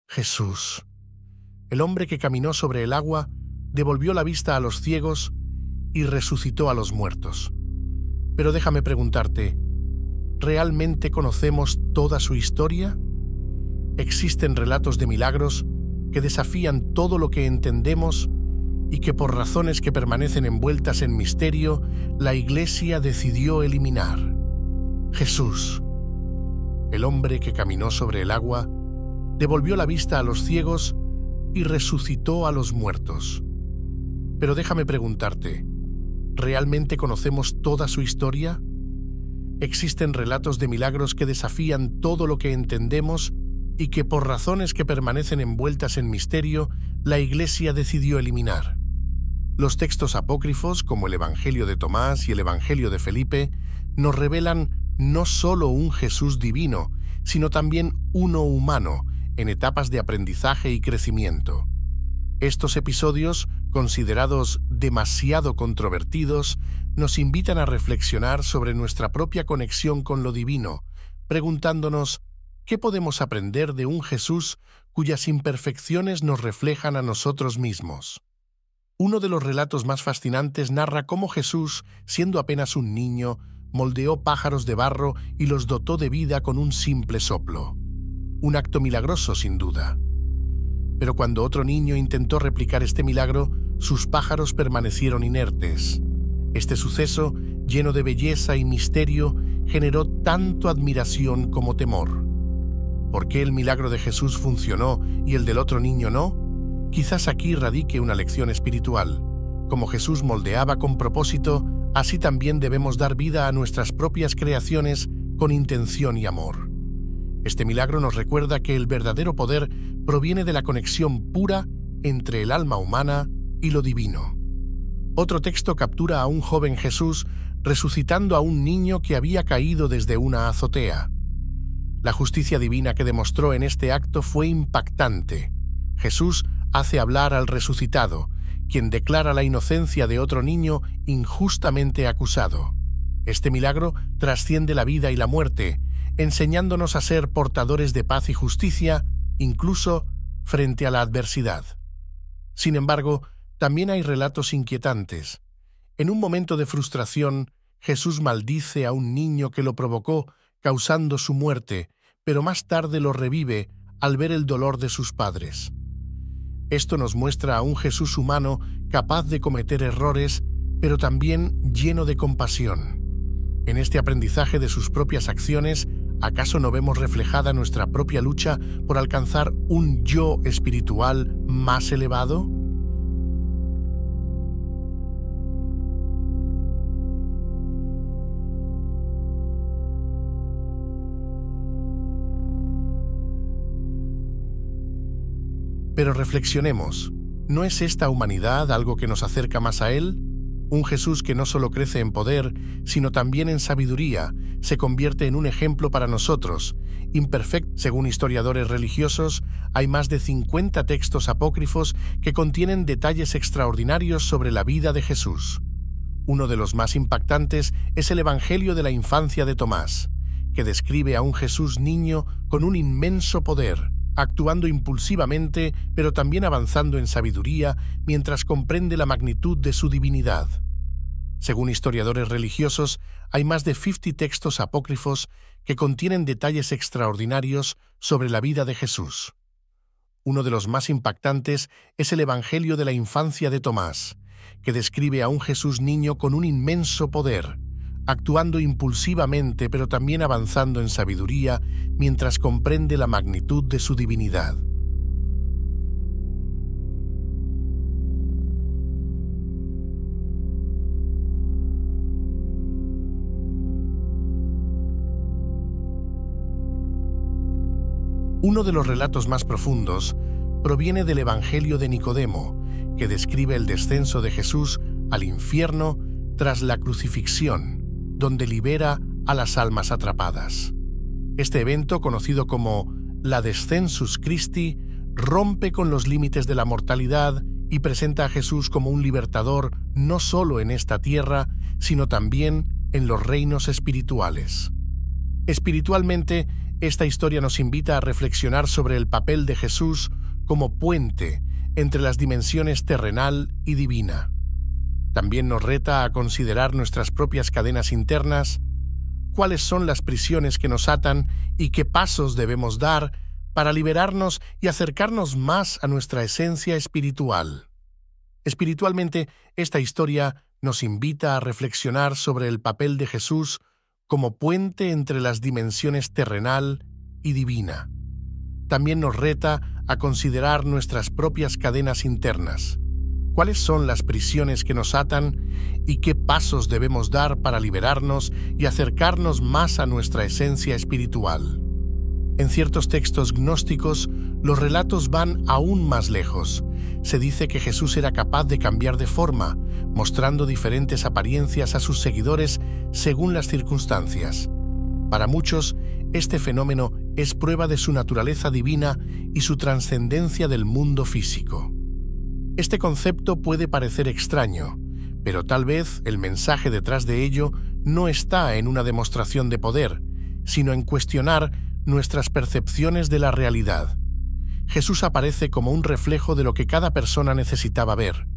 Jesús, el hombre que caminó sobre el agua, devolvió la vista a los ciegos y resucitó a los muertos. Pero déjame preguntarte, ¿realmente conocemos toda su historia? Existen relatos de milagros que desafían todo lo que entendemos y que por razones que permanecen envueltas en misterio, la Iglesia decidió eliminar. Jesús, el hombre que caminó sobre el agua, devolvió la vista a los ciegos y resucitó a los muertos. Pero déjame preguntarte, ¿realmente conocemos toda su historia? Existen relatos de milagros que desafían todo lo que entendemos y que por razones que permanecen envueltas en misterio, la Iglesia decidió eliminar. Los textos apócrifos, como el Evangelio de Tomás y el Evangelio de Felipe, nos revelan no solo un Jesús divino, sino también uno humano, en etapas de aprendizaje y crecimiento. Estos episodios, considerados demasiado controvertidos, nos invitan a reflexionar sobre nuestra propia conexión con lo divino, preguntándonos ¿qué podemos aprender de un Jesús cuyas imperfecciones nos reflejan a nosotros mismos? Uno de los relatos más fascinantes narra cómo Jesús, siendo apenas un niño, moldeó pájaros de barro y los dotó de vida con un simple soplo. Un acto milagroso, sin duda. Pero cuando otro niño intentó replicar este milagro, sus pájaros permanecieron inertes. Este suceso, lleno de belleza y misterio, generó tanto admiración como temor. ¿Por qué el milagro de Jesús funcionó y el del otro niño no? Quizás aquí radique una lección espiritual. Como Jesús moldeaba con propósito, así también debemos dar vida a nuestras propias creaciones con intención y amor. Este milagro nos recuerda que el verdadero poder proviene de la conexión pura entre el alma humana y lo divino. Otro texto captura a un joven Jesús resucitando a un niño que había caído desde una azotea. La justicia divina que demostró en este acto fue impactante. Jesús hace hablar al resucitado, quien declara la inocencia de otro niño injustamente acusado. Este milagro trasciende la vida y la muerte, enseñándonos a ser portadores de paz y justicia, incluso frente a la adversidad. Sin embargo, también hay relatos inquietantes. En un momento de frustración, Jesús maldice a un niño que lo provocó, causando su muerte, pero más tarde lo revive al ver el dolor de sus padres. Esto nos muestra a un Jesús humano capaz de cometer errores, pero también lleno de compasión. En este aprendizaje de sus propias acciones, ¿acaso no vemos reflejada nuestra propia lucha por alcanzar un yo espiritual más elevado? Pero reflexionemos, ¿no es esta humanidad algo que nos acerca más a Él? Un Jesús que no solo crece en poder, sino también en sabiduría, se convierte en un ejemplo para nosotros. Imperfecto, según historiadores religiosos, hay más de 50 textos apócrifos que contienen detalles extraordinarios sobre la vida de Jesús. Uno de los más impactantes es el Evangelio de la infancia de Tomás, que describe a un Jesús niño con un inmenso poder, actuando impulsivamente, pero también avanzando en sabiduría, mientras comprende la magnitud de su divinidad. Según historiadores religiosos, hay más de 50 textos apócrifos que contienen detalles extraordinarios sobre la vida de Jesús. Uno de los más impactantes es el Evangelio de la infancia de Tomás, que describe a un Jesús niño con un inmenso poder, actuando impulsivamente pero también avanzando en sabiduría mientras comprende la magnitud de su divinidad. Uno de los relatos más profundos proviene del Evangelio de Nicodemo, que describe el descenso de Jesús al infierno tras la crucifixión, donde libera a las almas atrapadas. Este evento, conocido como la Descensus Christi, rompe con los límites de la mortalidad y presenta a Jesús como un libertador no solo en esta tierra, sino también en los reinos espirituales. Espiritualmente, esta historia nos invita a reflexionar sobre el papel de Jesús como puente entre las dimensiones terrenal y divina. También nos reta a considerar nuestras propias cadenas internas, cuáles son las prisiones que nos atan y qué pasos debemos dar para liberarnos y acercarnos más a nuestra esencia espiritual. Espiritualmente, esta historia nos invita a reflexionar sobre el papel de Jesús como puente entre las dimensiones terrenal y divina. También nos reta a considerar nuestras propias cadenas internas. ¿Cuáles son las prisiones que nos atan y qué pasos debemos dar para liberarnos y acercarnos más a nuestra esencia espiritual? En ciertos textos gnósticos, los relatos van aún más lejos. Se dice que Jesús era capaz de cambiar de forma, mostrando diferentes apariencias a sus seguidores según las circunstancias. Para muchos, este fenómeno es prueba de su naturaleza divina y su trascendencia del mundo físico. Este concepto puede parecer extraño, pero tal vez el mensaje detrás de ello no está en una demostración de poder, sino en cuestionar nuestras percepciones de la realidad. Jesús aparece como un reflejo de lo que cada persona necesitaba ver,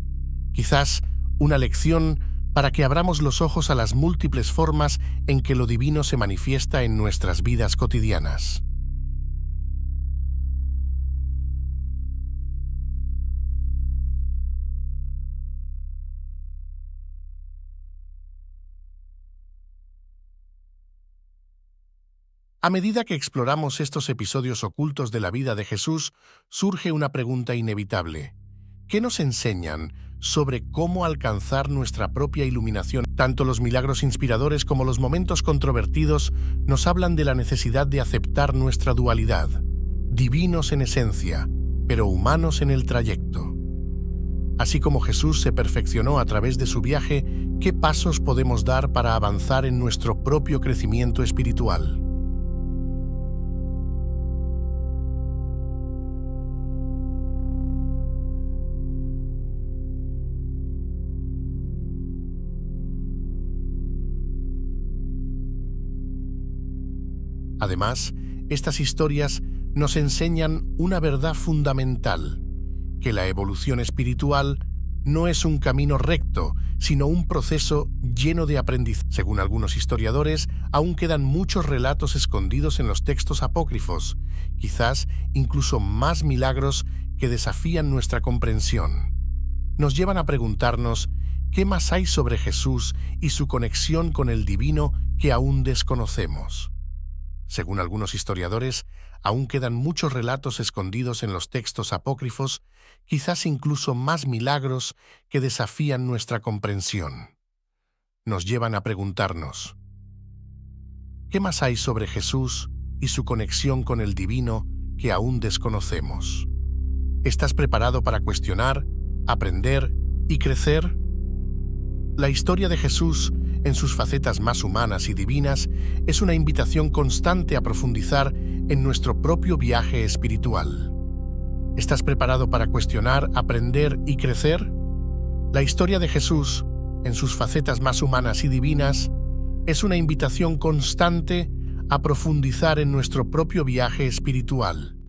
quizás una lección para que abramos los ojos a las múltiples formas en que lo divino se manifiesta en nuestras vidas cotidianas. A medida que exploramos estos episodios ocultos de la vida de Jesús, surge una pregunta inevitable. ¿Qué nos enseñan sobre cómo alcanzar nuestra propia iluminación? Tanto los milagros inspiradores como los momentos controvertidos nos hablan de la necesidad de aceptar nuestra dualidad, divinos en esencia, pero humanos en el trayecto. Así como Jesús se perfeccionó a través de su viaje, ¿qué pasos podemos dar para avanzar en nuestro propio crecimiento espiritual? Además, estas historias nos enseñan una verdad fundamental, que la evolución espiritual no es un camino recto, sino un proceso lleno de aprendizaje. Según algunos historiadores, aún quedan muchos relatos escondidos en los textos apócrifos, quizás incluso más milagros que desafían nuestra comprensión. Nos llevan a preguntarnos qué más hay sobre Jesús y su conexión con el divino que aún desconocemos. Según algunos historiadores, aún quedan muchos relatos escondidos en los textos apócrifos, quizás incluso más milagros que desafían nuestra comprensión. Nos llevan a preguntarnos, ¿qué más hay sobre Jesús y su conexión con el divino que aún desconocemos? ¿Estás preparado para cuestionar, aprender y crecer? La historia de Jesús, en sus facetas más humanas y divinas, es una invitación constante a profundizar en nuestro propio viaje espiritual. ¿Estás preparado para cuestionar, aprender y crecer? La historia de Jesús, en sus facetas más humanas y divinas, es una invitación constante a profundizar en nuestro propio viaje espiritual.